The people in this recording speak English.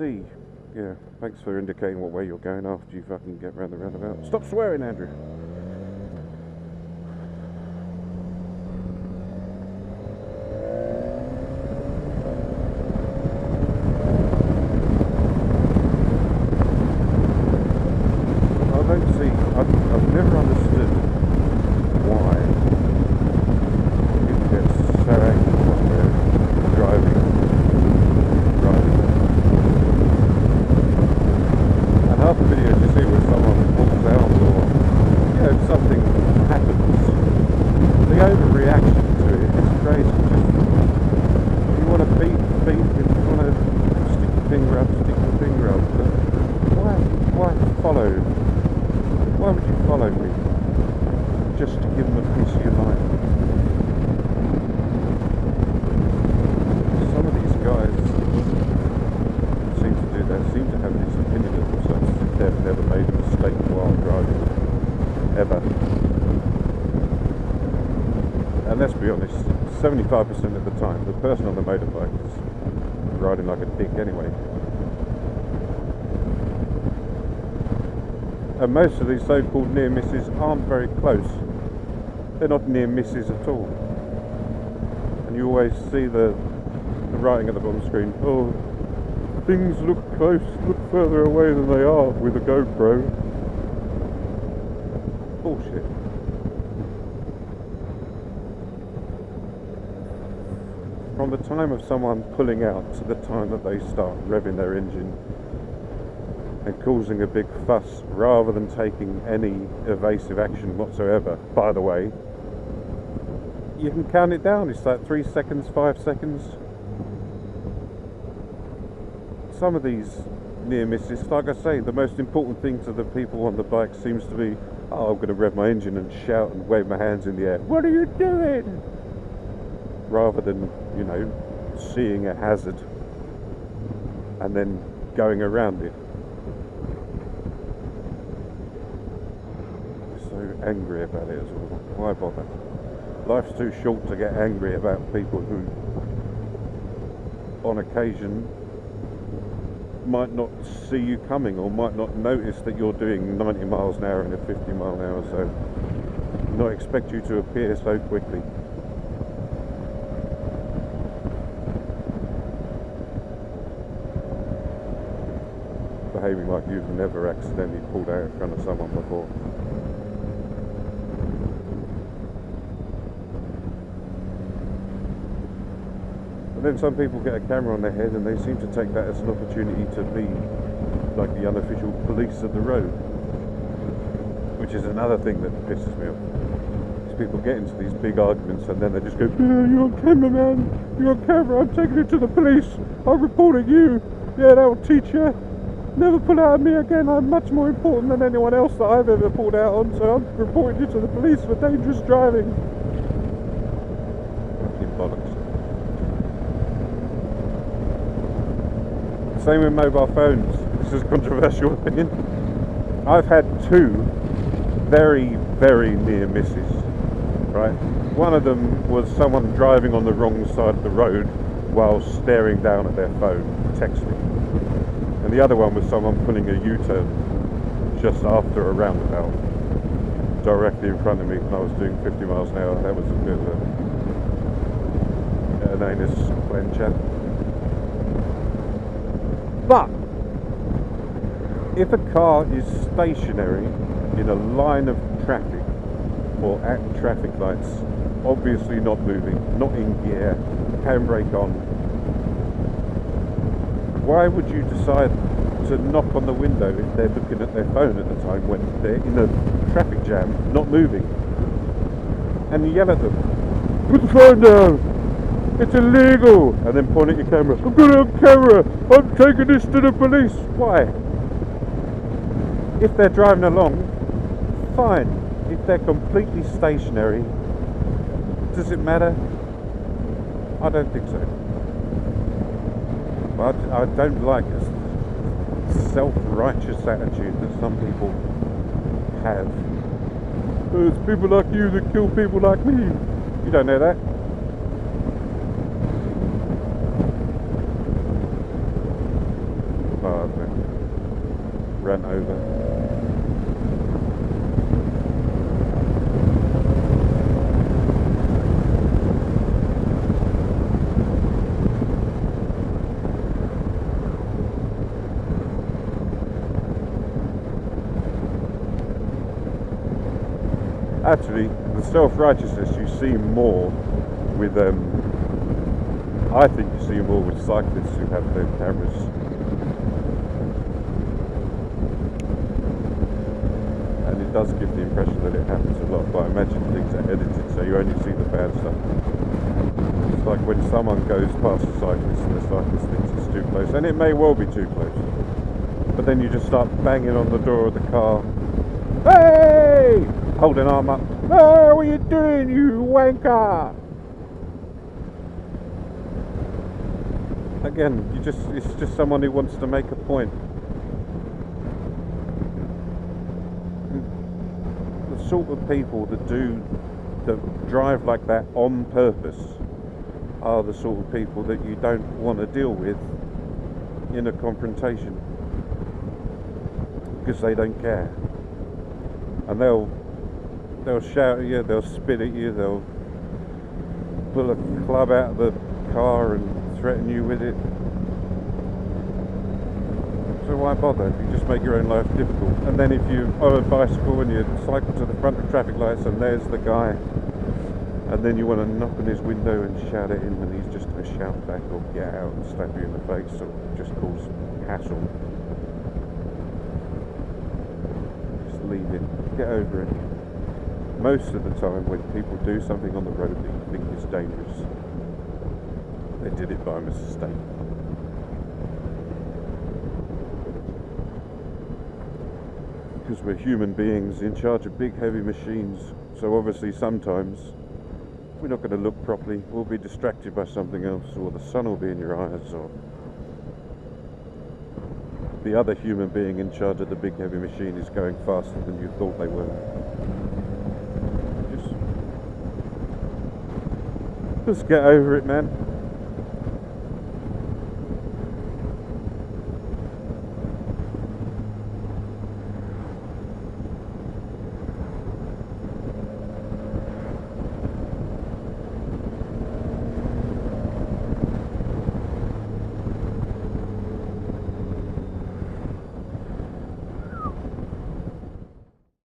C. Yeah, thanks for indicating what way you're going after you fucking get round the roundabout. Stop swearing, Andrew. I've never understood why people get so angry when they're driving. And half the videos you see where someone falls out or, you know, something happens, the overreaction to it is crazy. If you want to beat, if you want to stick your finger up, stick your finger up. But why follow? Why would you follow me? Just to give them a piece of your mind. Some of these guys seem to do that, seem to have this opinion of themselves as if they've never made a mistake while driving. Ever. And let's be honest, 75% of the time, the person on the motorbike is riding like a dick anyway. And most of these so-called near misses aren't very close. They're not near misses at all. And you always see the writing at the bottom screen, oh, things look close, look further away than they are with a GoPro. Bullshit. From the time of someone pulling out to the time that they start revving their engine and causing a big fuss rather than taking any evasive action whatsoever, by the way, you can count it down. It's like 3 seconds, 5 seconds. Some of these near misses, like I say, the most important thing to the people on the bike seems to be, oh, I'm going to rev my engine and shout and wave my hands in the air, what are you doing? Rather than, you know, seeing a hazard and then going around it. Angry about it as well. Why bother? Life's too short to get angry about people who on occasion might not see you coming or might not notice that you're doing 90 miles an hour in a 50 mile an hour zone. Not expect you to appear so quickly. Behaving like you've never accidentally pulled out in front of someone before. And then some people get a camera on their head and they seem to take that as an opportunity to be like the unofficial police of the road, which is another thing that pisses me off. These people get into these big arguments and then they just go, yeah, you're on camera, man, you're on camera, I'm taking you to the police, I'm reporting you, yeah, that will teach you, never pull out on me again, I'm much more important than anyone else that I've ever pulled out on, so I'm reporting you to the police for dangerous driving. Fucking bollocks. Same with mobile phones. This is a controversial opinion. I've had two very, very near misses, right? One of them was someone driving on the wrong side of the road while staring down at their phone, texting. And the other one was someone pulling a U-turn just after a roundabout, directly in front of me when I was doing 50 miles an hour. That was a bit of an anus clencher. But if a car is stationary in a line of traffic or at traffic lights, obviously not moving, not in gear, handbrake on, why would you decide to knock on the window if they're looking at their phone at the time when they're in a traffic jam, not moving, and yell at them, put the phone down! It's illegal! And then point at your camera. I've got it on camera! I'm taking this to the police! Why? If they're driving along, fine. If they're completely stationary, does it matter? I don't think so. But I don't like this self-righteous attitude that some people have. Oh, it's people like you that kill people like me. You don't know that. ran over. Actually, the self-righteousness you see more with, I think you see more with cyclists who have their cameras. And it does give the impression that it happens a lot, but I imagine things are edited so you only see the bad stuff. It's like when someone goes past a cyclist and the cyclist thinks it's too close, and it may well be too close, but then you just start banging on the door of the car. Hey! Hold an arm up. Oh, what are you doing, you wanker? Again, it's just someone who wants to make a point. The sort of people that drive like that on purpose are the sort of people that you don't want to deal with in a confrontation, because they don't care. And they'll shout at you, they'll spit at you, they'll pull a club out of the car and threaten you with it. So why bother if you just make your own life difficult? And then if you're on a bicycle and you cycle to the front of traffic lights and there's the guy, and then you want to knock on his window and shout at him, and he's just going to shout back or get out and slap you in the face or just cause hassle. Just leave it. Get over it. Most of the time when people do something on the road that you think is dangerous, they did it by mistake. Because we're human beings in charge of big heavy machines, so obviously sometimes we're not going to look properly, we'll be distracted by something else, or the sun will be in your eyes, or the other human being in charge of the big heavy machine is going faster than you thought they were. Just get over it, man.